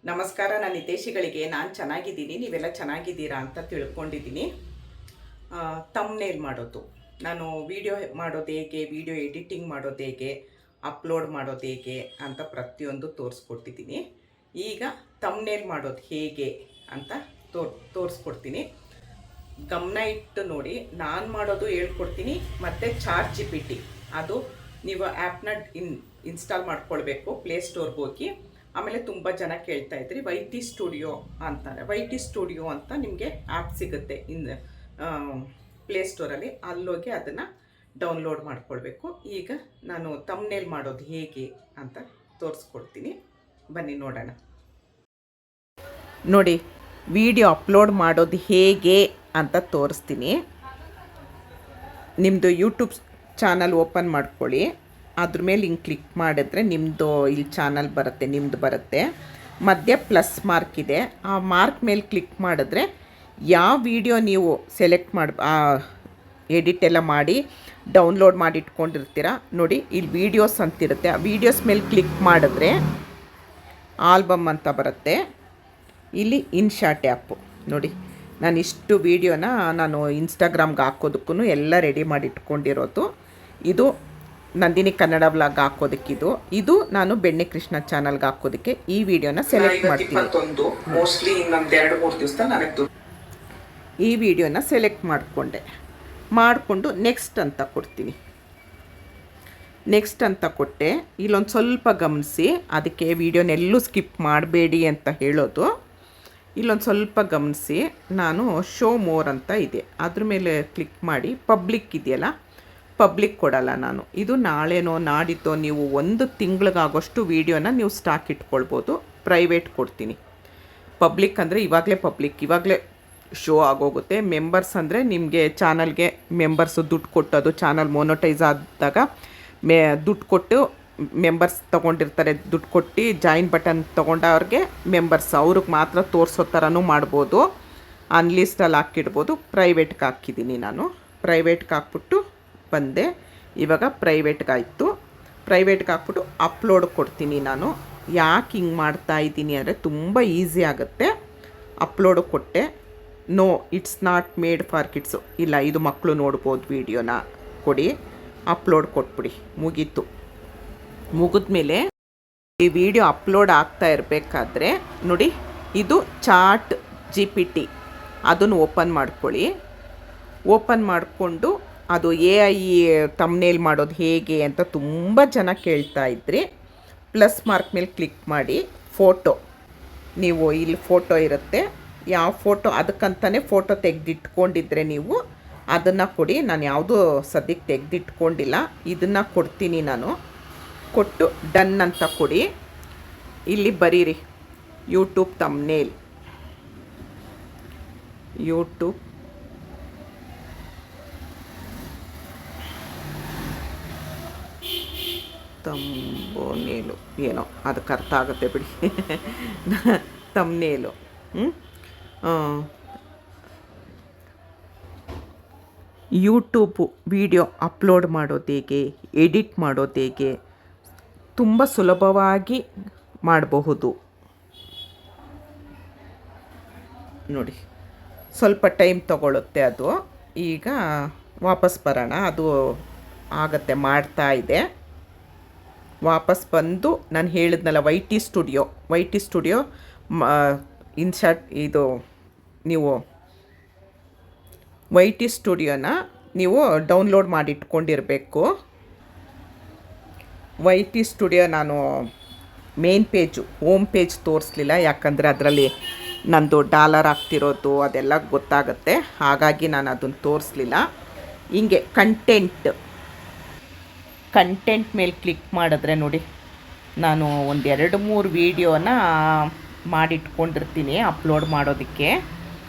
ನಮಸ್ಕಾರ. ನಾನು ಹಿತೈಷಿಗಳಿಗೆ ನಾನು ಚೆನ್ನಾಗಿದ್ದೀನಿ, ನೀವೆಲ್ಲ ಚೆನ್ನಾಗಿದ್ದೀರಾ ಅಂತ ತಿಳ್ಕೊಂಡಿದ್ದೀನಿ. ತಮ್ನೇಲ್ ಮಾಡೋದು, ನಾನು ವಿಡಿಯೋ ಮಾಡೋದು ಹೇಗೆ, ವಿಡಿಯೋ ಎಡಿಟಿಂಗ್ ಮಾಡೋದು ಹೇಗೆ, ಅಪ್ಲೋಡ್ ಮಾಡೋದು ಹೇಗೆ ಅಂತ ಪ್ರತಿಯೊಂದು ತೋರಿಸ್ಕೊಟ್ಟಿದ್ದೀನಿ. ಈಗ ತಮ್ನೇಲ್ ಮಾಡೋದು ಹೇಗೆ ಅಂತ ತೋರಿಸ್ಕೊಡ್ತೀನಿ. ಗಮನ ಇಟ್ಟು ನೋಡಿ. ನಾನು ಮಾಡೋದು ಹೇಳ್ಕೊಡ್ತೀನಿ. ಮತ್ತು ChatGPT ಅದು ನೀವು ಆ್ಯಪ್ನ ಇನ್ಸ್ಟಾಲ್ ಮಾಡ್ಕೊಳ್ಬೇಕು, ಪ್ಲೇಸ್ಟೋರ್ಗೆ ಹೋಗಿ. ಆಮೇಲೆ ತುಂಬ ಜನ ಕೇಳ್ತಾ ಇದ್ರಿ YT ಸ್ಟುಡಿಯೋ ಅಂತಾರೆ. YT ಸ್ಟುಡಿಯೋ ಅಂತ ನಿಮಗೆ ಆ್ಯಪ್ ಸಿಗುತ್ತೆ ಪ್ಲೇಸ್ಟೋರಲ್ಲಿ. ಅಲ್ಲೋಗಿ ಅದನ್ನು ಡೌನ್ಲೋಡ್ ಮಾಡ್ಕೊಳ್ಬೇಕು. ಈಗ ನಾನು ತಮ್ನೇಲ್ ಮಾಡೋದು ಹೇಗೆ ಅಂತ ತೋರಿಸ್ಕೊಡ್ತೀನಿ, ಬನ್ನಿ ನೋಡೋಣ. ನೋಡಿ, ವಿಡಿಯೋ ಅಪ್ಲೋಡ್ ಮಾಡೋದು ಹೇಗೆ ಅಂತ ತೋರಿಸ್ತೀನಿ. ನಿಮ್ಮದು ಯೂಟ್ಯೂಬ್ ಚಾನಲ್ ಓಪನ್ ಮಾಡ್ಕೊಳ್ಳಿ. ಅದ್ರ ಮೇಲೆ ಹಿಂಗೆ ಕ್ಲಿಕ್ ಮಾಡಿದ್ರೆ ನಿಮ್ಮದು ಇಲ್ಲಿ ಚಾನಲ್ ಬರುತ್ತೆ, ನಿಮ್ಮದು ಬರುತ್ತೆ. ಮಧ್ಯೆ ಪ್ಲಸ್ ಮಾರ್ಕ್ ಇದೆ, ಆ ಮಾರ್ಕ್ ಮೇಲೆ ಕ್ಲಿಕ್ ಮಾಡಿದ್ರೆ ಯಾವ ವಿಡಿಯೋ ನೀವು ಸೆಲೆಕ್ಟ್ ಎಡಿಟ್ ಎಲ್ಲ ಮಾಡಿ ಡೌನ್ಲೋಡ್ ಮಾಡಿ ಇಟ್ಕೊಂಡಿರ್ತೀರ ನೋಡಿ, ಇಲ್ಲಿ ವೀಡಿಯೋಸ್ ಅಂತಿರುತ್ತೆ. ಆ ವೀಡಿಯೋಸ್ ಮೇಲೆ ಕ್ಲಿಕ್ ಮಾಡಿದ್ರೆ ಆಲ್ಬಮ್ ಅಂತ ಬರುತ್ತೆ. ಇಲ್ಲಿ ಇನ್ಶಾಟ್ ಆ್ಯಪು ನೋಡಿ, ನಾನು ಇಷ್ಟು ವೀಡಿಯೋನ ನಾನು ಇನ್ಸ್ಟಾಗ್ರಾಮ್ಗೆ ಹಾಕೋದಕ್ಕೂ ಎಲ್ಲ ರೆಡಿ ಮಾಡಿ ಇಟ್ಕೊಂಡಿರೋದು. ಇದು ನಂದಿನಿ ಕನ್ನಡ ವ್ಲಾಗ್ ಹಾಕೋದಕ್ಕಿದು. ಇದು ನಾನು ಬೆಣ್ಣೆ ಕೃಷ್ಣ ಚಾನಲ್ಗೆ ಹಾಕೋದಕ್ಕೆ ಈ ವಿಡಿಯೋನ ಸೆಲೆಕ್ಟ್ ಮಾಡ್ತೀನಿ. ಈ ವಿಡಿಯೋನ ಸೆಲೆಕ್ಟ್ ಮಾಡಿಕೊಂಡು ನೆಕ್ಸ್ಟ್ ಅಂತ ಕೊಡ್ತೀನಿ. ನೆಕ್ಸ್ಟ್ ಅಂತ ಕೊಟ್ಟೆ. ಇಲ್ಲೊಂದು ಸ್ವಲ್ಪ ಗಮನಿಸಿ, ಅದಕ್ಕೆ ವಿಡಿಯೋನೆಲ್ಲೂ ಸ್ಕಿಪ್ ಮಾಡಬೇಡಿ ಅಂತ ಹೇಳೋದು. ಇಲ್ಲೊಂದು ಸ್ವಲ್ಪ ಗಮನಿಸಿ, ನಾನು ಶೋ ಮೋರ್ ಅಂತ ಇದೆ, ಅದ್ರ ಮೇಲೆ ಕ್ಲಿಕ್ ಮಾಡಿ ಪಬ್ಲಿಕ್ ಇದೆಯಲ್ಲ, ಪಬ್ಲಿಕ್ ಕೊಡಲ್ಲ ನಾನು. ಇದು ನಾಳೆನೋ ನಾಡಿದ್ದೋ ನೀವು ಒಂದು ತಿಂಗಳಿಗಾಗೋಷ್ಟು ವೀಡಿಯೋನ ನೀವು ಸ್ಟಾಕ್ ಇಟ್ಕೊಳ್ಬೋದು. ಪ್ರೈವೇಟ್ ಕೊಡ್ತೀನಿ. ಪಬ್ಲಿಕ್ ಅಂದರೆ ಇವಾಗಲೇ ಶೋ ಆಗೋಗುತ್ತೆ. ಮೆಂಬರ್ಸ್ ಅಂದರೆ ನಿಮಗೆ ಚಾನಲ್ಗೆ ಮೆಂಬರ್ಸು ದುಡ್ಡು ಕೊಟ್ಟೋದು, ಚಾನಲ್ ಮೊನೋಟೈಸ್ ಆದಾಗ ದುಡ್ಡು ಕೊಟ್ಟು ಮೆಂಬರ್ಸ್ ತೊಗೊಂಡಿರ್ತಾರೆ, ದುಡ್ಡು ಕೊಟ್ಟು ಜಾಯಿನ್ ಬಟನ್ ತೊಗೊಂಡವ್ರಿಗೆ ಮೆಂಬರ್ಸ್, ಅವ್ರಿಗೆ ಮಾತ್ರ ತೋರಿಸೋ ಥರನೂ ಮಾಡ್ಬೋದು. ಅನ್ಲಿಸ್ಟಲ್ಲಿ ಹಾಕಿಡ್ಬೋದು. ಪ್ರೈವೇಟ್ಗೆ ಹಾಕಿದ್ದೀನಿ ನಾನು. ಪ್ರೈವೇಟ್ಗೆ ಹಾಕ್ಬಿಟ್ಟು ಬಂದೆ. ಇವಾಗ ಪ್ರೈವೇಟ್ಗಾಯಿತು. ಪ್ರೈವೇಟ್ಗೆ ಹಾಕ್ಬಿಟ್ಟು ಅಪ್ಲೋಡ್ ಕೊಡ್ತೀನಿ ನಾನು. ಯಾಕೆ ಹಿಂಗೆ ಮಾಡ್ತಾ ಇದ್ದೀನಿ ಅಂದರೆ ತುಂಬ ಈಸಿ ಆಗುತ್ತೆ. ಅಪ್ಲೋಡು ಕೊಟ್ಟೆ. No, it's not made for kids, ಇಲ್ಲ ಇದು ಮಕ್ಕಳು ನೋಡ್ಬೋದು ವೀಡಿಯೋನ, ಕೊಡಿ. ಅಪ್ಲೋಡ್ ಕೊಟ್ಬಿಡಿ, ಮುಗೀತು. ಮುಗಿದ್ಮೇಲೆ ಈ ವಿಡಿಯೋ ಅಪ್ಲೋಡ್ ಆಗ್ತಾ ಇರಬೇಕಾದ್ರೆ ನೋಡಿ, ಇದು ChatGPT, ಅದನ್ನು ಓಪನ್ ಮಾಡ್ಕೊಳ್ಳಿ. ಓಪನ್ ಮಾಡಿಕೊಂಡು ಅದು AI ತಮ್ನೇಲ್ ಮಾಡೋದು ಹೇಗೆ ಅಂತ ತುಂಬ ಜನ ಕೇಳ್ತಾ ಇದ್ರಿ. ಪ್ಲಸ್ ಮಾರ್ಕ್ ಮೇಲೆ ಕ್ಲಿಕ್ ಮಾಡಿ ಫೋಟೋ, ನೀವು ಇಲ್ಲಿ ಫೋಟೋ ಇರುತ್ತೆ, ಯಾವ ಫೋಟೋ ಅದಕ್ಕಂತಲೇ ಫೋಟೋ ತೆಗೆದಿಟ್ಕೊಂಡಿದ್ರೆ ನೀವು ಅದನ್ನು ಕೊಡಿ. ನಾನು ಯಾವುದೂ ಸದ್ಯಕ್ಕೆ ತೆಗೆದಿಟ್ಕೊಂಡಿಲ್ಲ, ಇದನ್ನು ಕೊಡ್ತೀನಿ ನಾನು. ಕೊಟ್ಟು ಡನ್ ಅಂತ ಕೊಡಿ. ಇಲ್ಲಿ ಬರೀರಿ ಯೂಟ್ಯೂಬ್ ತಮ್ನೇಲ್, ಯೂಟ್ಯೂಬ್ ತಮ್ನೇಲು, ಏನೋ ಅದಕ್ಕೆ ಅರ್ಥ ಆಗುತ್ತೆ ಬಿಡಿ. ತಮ್ನೇಲು ಯೂಟ್ಯೂಬು ವಿಡಿಯೋ ಅಪ್ಲೋಡ್ ಮಾಡೋದು ಹೇಗೆ, ಎಡಿಟ್ ಮಾಡೋದು ಹೇಗೆ, ತುಂಬ ಸುಲಭವಾಗಿ ಮಾಡಬಹುದು ನೋಡಿ. ಸ್ವಲ್ಪ ಟೈಮ್ ತಗೊಳ್ಳುತ್ತೆ ಅದು. ಈಗ ವಾಪಸ್ ಬರೋಣ. ಅದು ಆಗತ್ತೆ, ಮಾಡ್ತಾ ಇದೆ. ವಾಪಸ್ ಬಂದು ನಾನು ಹೇಳಿದ್ನಲ್ಲ YT ಸ್ಟುಡಿಯೋ ಇನ್ಶಾಟ್, ಇದು ನೀವು YT ಸ್ಟುಡಿಯೋನ ನೀವು ಡೌನ್ಲೋಡ್ ಮಾಡಿ ಇಟ್ಕೊಂಡಿರಬೇಕು. YT ಸ್ಟುಡಿಯೋ ನಾನು ಮೇನ್ ಪೇಜು, ಹೋಮ್ ಪೇಜ್ ತೋರಿಸ್ಲಿಲ್ಲ, ಯಾಕಂದರೆ ಅದರಲ್ಲಿ ನಂದು ಡಾಲರ್ ಆಗ್ತಿರೋದು ಅದೆಲ್ಲ ಗೊತ್ತಾಗುತ್ತೆ, ಹಾಗಾಗಿ ನಾನು ಅದನ್ನು ತೋರಿಸ್ಲಿಲ್ಲ. ಹಿಂಗೆ ಕಂಟೆಂಟ್ ಮೇಲೆ ಕ್ಲಿಕ್ ಮಾಡಿದ್ರೆ ನೋಡಿ, ನಾನು ಒಂದು 2-3 ವೀಡಿಯೋನ ಮಾಡಿಟ್ಕೊಂಡಿರ್ತೀನಿ ಅಪ್ಲೋಡ್ ಮಾಡೋದಕ್ಕೆ.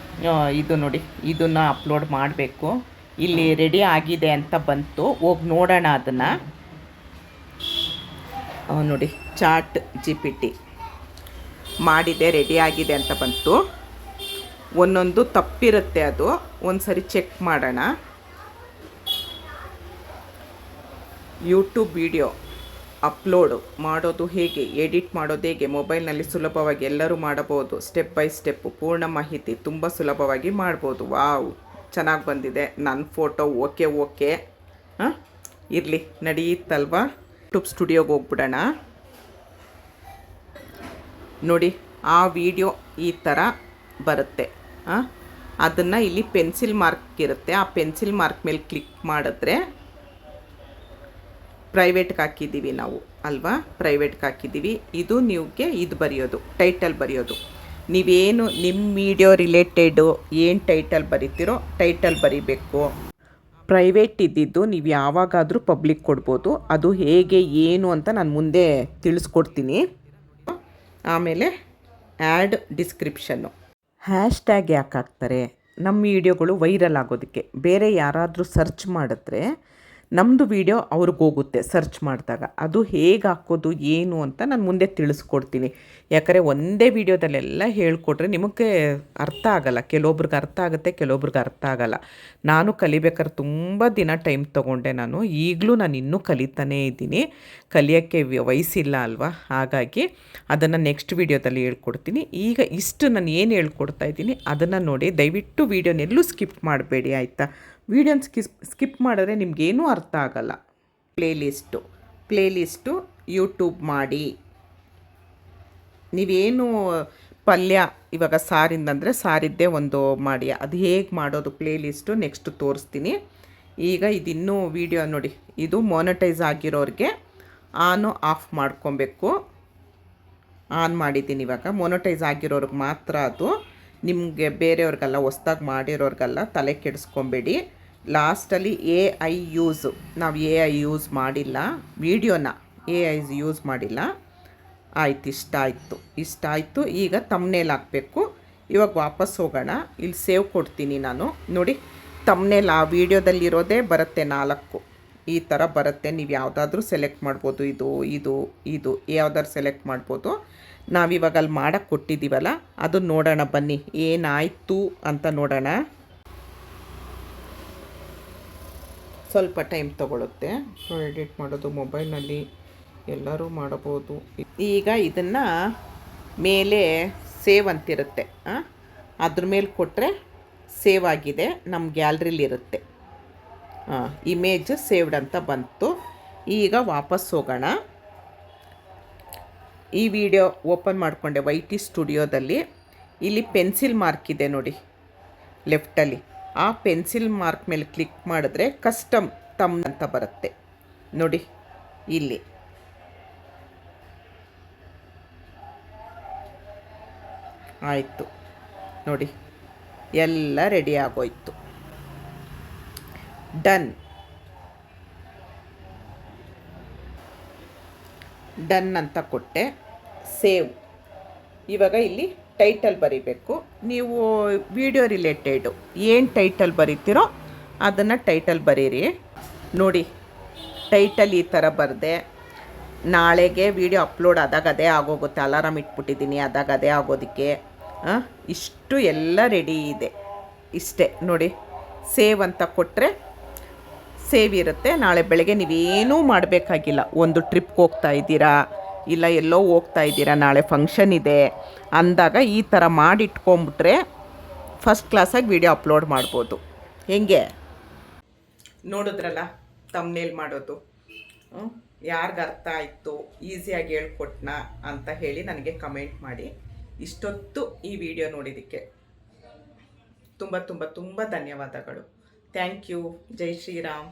ಇದು ನೋಡಿ, ಇದನ್ನು ಅಪ್ಲೋಡ್ ಮಾಡಬೇಕು. ಇಲ್ಲಿ ರೆಡಿ ಆಗಿದೆ ಅಂತ ಬಂತು, ಹೋಗಿ ನೋಡೋಣ ಅದನ್ನು. ನೋಡಿ, ChatGPT ಮಾಡಿದೆ, ರೆಡಿ ಆಗಿದೆ ಅಂತ ಬಂತು. ಒಂದೊಂದು ತಪ್ಪಿರುತ್ತೆ, ಅದು ಒಂದು ಸರಿ ಚೆಕ್ ಮಾಡೋಣ. ಯೂಟ್ಯೂಬ್ ವಿಡಿಯೋ ಅಪ್ಲೋಡು ಮಾಡೋದು ಹೇಗೆ, ಎಡಿಟ್ ಮಾಡೋದು ಹೇಗೆ, ಮೊಬೈಲ್ನಲ್ಲಿ ಸುಲಭವಾಗಿ ಎಲ್ಲರೂ ಮಾಡಬಹುದು. ಸ್ಟೆಪ್ ಬೈ ಸ್ಟೆಪ್ಪು ಪೂರ್ಣ ಮಾಹಿತಿ ತುಂಬ ಸುಲಭವಾಗಿ ಮಾಡ್ಬೋದು. ವಾವ್, ಚೆನ್ನಾಗಿ ಬಂದಿದೆ. ನನ್ನ ಫೋಟೋ ಓಕೆ ಹಾಂ, ಇರಲಿ, ನಡೆಯುತ್ತಲ್ವಾ. ಯೂಟ್ಯೂಬ್ ಸ್ಟುಡಿಯೋಗೆ ಹೋಗ್ಬಿಡೋಣ. ನೋಡಿ, ಆ ವಿಡಿಯೋ ಈ ಥರ ಬರುತ್ತೆ. ಅದನ್ನು ಇಲ್ಲಿ ಪೆನ್ಸಿಲ್ ಮಾರ್ಕ್ ಇರುತ್ತೆ, ಆ ಪೆನ್ಸಿಲ್ ಮಾರ್ಕ್ ಮೇಲೆ ಕ್ಲಿಕ್ ಮಾಡಿದ್ರೆ ಪ್ರೈವೇಟ್ಗೆ ಹಾಕಿದ್ದೀವಿ ನಾವು ಅಲ್ವಾ, ಪ್ರೈವೇಟ್ಗೆ ಹಾಕಿದ್ದೀವಿ. ಇದು ನೀವುಗೆ ಇದು ಬರೆಯೋದು, ಟೈಟಲ್ ಬರೆಯೋದು. ನೀವೇನು ನಿಮ್ಮ ವಿಡಿಯೋ ರಿಲೇಟೆಡು ಏನು ಟೈಟಲ್ ಬರಿತೀರೋ ಟೈಟಲ್ ಬರಿಬೇಕು. ಪ್ರೈವೇಟ್ ಇದ್ದಿದ್ದು ನೀವು ಯಾವಾಗಾದರೂ ಪಬ್ಲಿಕ್ ಕೊಡ್ಬೋದು. ಅದು ಹೇಗೆ ಏನು ಅಂತ ನಾನು ಮುಂದೆ ತಿಳಿಸ್ಕೊಡ್ತೀನಿ. ಆಮೇಲೆ ಆ್ಯಡ್ ಡಿಸ್ಕ್ರಿಪ್ಷನ್ನು. ಹ್ಯಾಶ್ಟ್ಯಾಗ್ ಯಾಕೆ ಹಾಕ್ತಾರೆ? ನಮ್ಮ ವಿಡಿಯೋಗಳು ವೈರಲ್ ಆಗೋದಕ್ಕೆ. ಬೇರೆ ಯಾರಾದರೂ ಸರ್ಚ್ ಮಾಡಿದ್ರೆ ನಮ್ಮದು ವೀಡಿಯೋ ಅವ್ರಿಗೆ ಹೋಗುತ್ತೆ ಸರ್ಚ್ ಮಾಡಿದಾಗ. ಅದು ಹೇಗೆ ಹಾಕೋದು ಏನು ಅಂತ ನಾನು ಮುಂದೆ ತಿಳಿಸ್ಕೊಡ್ತೀನಿ. ಯಾಕಂದರೆ ಒಂದೇ ವೀಡಿಯೋದಲ್ಲೆಲ್ಲ ಹೇಳ್ಕೊಟ್ರೆ ನಿಮಗೆ ಅರ್ಥ ಆಗಲ್ಲ. ಕೆಲವೊಬ್ರಿಗೆ ಅರ್ಥ ಆಗುತ್ತೆ, ಕೆಲವೊಬ್ರಿಗೆ ಅರ್ಥ ಆಗಲ್ಲ. ನಾನು ಕಲಿಬೇಕಾದ್ರೆ ತುಂಬ ದಿನ ಟೈಮ್ ತೊಗೊಂಡೆ. ಈಗಲೂ ನಾನು ಇನ್ನೂ ಕಲಿತಾನೇ ಇದ್ದೀನಿ. ಕಲಿಯೋಕ್ಕೆ ವಯಸ್ಸಿಲ್ಲ ಅಲ್ವಾ, ಹಾಗಾಗಿ ಅದನ್ನು ನೆಕ್ಸ್ಟ್ ವೀಡಿಯೋದಲ್ಲಿ ಹೇಳ್ಕೊಡ್ತೀನಿ. ಈಗ ಇಷ್ಟು ನಾನು ಏನು ಹೇಳ್ಕೊಡ್ತಾ ಇದ್ದೀನಿ ಅದನ್ನು ನೋಡಿ. ದಯವಿಟ್ಟು ವೀಡಿಯೋನೆಲ್ಲೂ ಸ್ಕಿಪ್ ಮಾಡಬೇಡಿ ಆಯಿತಾ. ವೀಡಿಯೋನ ಸ್ಕಿಪ್ ಮಾಡಿದ್ರೆ ನಿಮಗೇನೂ ಅರ್ಥ ಆಗಲ್ಲ. ಪ್ಲೇಲಿಸ್ಟು ಯೂಟ್ಯೂಬ್ ಮಾಡಿ. ನೀವೇನು ಪಲ್ಯ ಇವಾಗ ಸಾರಿಂದಂದರೆ ಸಾರಿದ್ದೇ ಒಂದು ಮಾಡಿ. ಅದು ಹೇಗೆ ಮಾಡೋದು ಪ್ಲೇಲಿಸ್ಟು ನೆಕ್ಸ್ಟ್ ತೋರಿಸ್ತೀನಿ. ಈಗ ಇದಿನ್ನೂ ವೀಡಿಯೋ ನೋಡಿ, ಇದು ಮಾನಿಟೈಸ್ ಆಗಿರೋರಿಗೆ ಆನು ಆಫ್ ಮಾಡ್ಕೊಬೇಕು. ಆನ್ ಮಾಡಿದ್ದೀನಿ ಇವಾಗ. ಮಾನಿಟೈಸ್ ಆಗಿರೋರಿಗೆ ಮಾತ್ರ ಅದು. ನಿಮಗೆ ಬೇರೆಯವ್ರಿಗೆಲ್ಲ ಹೊಸ್ದಾಗಿ ಮಾಡಿರೋರಿಗೆಲ್ಲ ತಲೆ ಕೆಡಿಸ್ಕೊಬೇಡಿ. ಲಾಸ್ಟಲ್ಲಿ AI ಯೂಸು, ನಾವು AI ಯೂಸ್ ಮಾಡಿಲ್ಲ, ವೀಡಿಯೋನ AI ಯೂಸ್ ಮಾಡಿಲ್ಲ. ಆಯ್ತು, ಇಷ್ಟ ಆಯಿತು. ಈಗ ತಮ್ನೇಲ್ ಹಾಕಬೇಕು. ಇವಾಗ ವಾಪಸ್ ಹೋಗೋಣ. ಇಲ್ಲಿ ಸೇವ್ ಕೊಡ್ತೀನಿ ನಾನು. ನೋಡಿ, ತಮ್ನೇಲ್ ಆ ವೀಡಿಯೋದಲ್ಲಿರೋದೇ ಬರುತ್ತೆ 4 ಈ ಥರ ಬರುತ್ತೆ. ನೀವು ಯಾವುದಾದ್ರೂ ಸೆಲೆಕ್ಟ್ ಮಾಡ್ಬೋದು. ಇದು ಯಾವುದಾದ್ರು ಸೆಲೆಕ್ಟ್ ಮಾಡ್ಬೋದು. ನಾವಿವಾಗ ಅಲ್ಲಿ ಮಾಡೋಕ್ಕೆ ಕೊಟ್ಟಿದ್ದೀವಲ್ಲ, ಅದು ನೋಡೋಣ ಬನ್ನಿ ಏನಾಯಿತು ಅಂತ ನೋಡೋಣ. ಸ್ವಲ್ಪ ಟೈಮ್ ತೊಗೊಳುತ್ತೆ ಎಡಿಟ್ ಮಾಡೋದು. ಮೊಬೈಲ್ನಲ್ಲಿ ಎಲ್ಲರೂ ಮಾಡಬಹುದು. ಈಗ ಇದನ್ನು ಮೇಲೆ ಸೇವ್ ಅಂತಿರುತ್ತೆ, ಅದ್ರ ಮೇಲೆ ಕೊಟ್ಟರೆ ಸೇವ್ ಆಗಿದೆ ನಮ್ಮ ಗ್ಯಾಲ್ರಿಲಿರುತ್ತೆ. ಇಮೇಜ್ ಸೇವ್ಡ್ ಅಂತ ಬಂತು. ಈಗ ವಾಪಸ್ ಹೋಗೋಣ. ಈ ವಿಡಿಯೋ ಓಪನ್ ಮಾಡಿಕೊಂಡೆ YT ಸ್ಟುಡಿಯೋದಲ್ಲಿ. ಇಲ್ಲಿ ಪೆನ್ಸಿಲ್ ಮಾರ್ಕ್ ಇದೆ ನೋಡಿ ಲೆಫ್ಟಲ್ಲಿ. ಆ ಪೆನ್ಸಿಲ್ ಮಾರ್ಕ್ ಮೇಲೆ ಕ್ಲಿಕ್ ಮಾಡಿದ್ರೆ ಕಸ್ಟಮ್ ತಮ್ ಅಂತ ಬರುತ್ತೆ ನೋಡಿ. ಇಲ್ಲಿ ಆಯಿತು ನೋಡಿ, ಎಲ್ಲ ರೆಡಿ ಆಗೋಯ್ತು. ಡನ್ ಅಂತ ಕೊಟ್ಟೆ. ಸೇವ್. ಇವಾಗ ಇಲ್ಲಿ ಟೈಟಲ್ ಬರಿಬೇಕು. ನೀವು ವಿಡಿಯೋ ರಿಲೇಟೆಡು ಏನು ಟೈಟಲ್ ಬರಿತೀರೋ ಅದನ್ನು ಟೈಟಲ್ ಬರೀರಿ. ನೋಡಿ, ಟೈಟಲ್ ಈ ಥರ ಬರೆದೆ. ನಾಳೆಗೆ ವಿಡಿಯೋ ಅಪ್ಲೋಡ್ ಆದಾಗ ಅದೇ ಆಗೋಗುತ್ತೆ. ಅಲಾರಾಮ್ ಇಟ್ಬಿಟ್ಟಿದ್ದೀನಿ, ಆದಾಗ ಅದೇ ಆಗೋದಕ್ಕೆ. ಇಷ್ಟು ಎಲ್ಲ ರೆಡಿ ಇದೆ. ಇಷ್ಟೇ ನೋಡಿ. ಸೇವ್ ಅಂತ ಕೊಟ್ಟರೆ ಸೇವ್ ಇರುತ್ತೆ. ನಾಳೆ ಬೆಳಗ್ಗೆ ನೀವೇನೂ ಮಾಡಬೇಕಾಗಿಲ್ಲ. ಒಂದು ಟ್ರಿಪ್ಗೆ ಹೋಗ್ತಾ ಇದ್ದೀರಾ, ಇಲ್ಲ ಎಲ್ಲೋ ಹೋಗ್ತಾ ಇದ್ದೀರಾ, ನಾಳೆ ಫಂಕ್ಷನ್ ಇದೆ ಅಂದಾಗ ಈ ಥರ ಮಾಡಿಟ್ಕೊಂಬಿಟ್ರೆ ಫಸ್ಟ್ ಕ್ಲಾಸಾಗಿ ವಿಡಿಯೋ ಅಪ್ಲೋಡ್ ಮಾಡ್ಬೋದು. ಹೆಂಗೆ ನೋಡಿದ್ರಲ್ಲ ತಮ್ನೇಲ್ ಮಾಡೋದು. ಯಾರಿಗೆ ಅರ್ಥ ಆಯಿತು, ಈಸಿಯಾಗಿ ಹೇಳ್ಕೊಟ್ನಾ ಅಂತ ಹೇಳಿ ನನಗೆ ಕಮೆಂಟ್ ಮಾಡಿ. ಇಷ್ಟೊತ್ತು ಈ ವಿಡಿಯೋ ನೋಡಿದ್ದಕ್ಕೆ ತುಂಬ ತುಂಬ ತುಂಬ ಧನ್ಯವಾದಗಳು. Thank you. ಜೈ ಶ್ರೀರಾಮ್.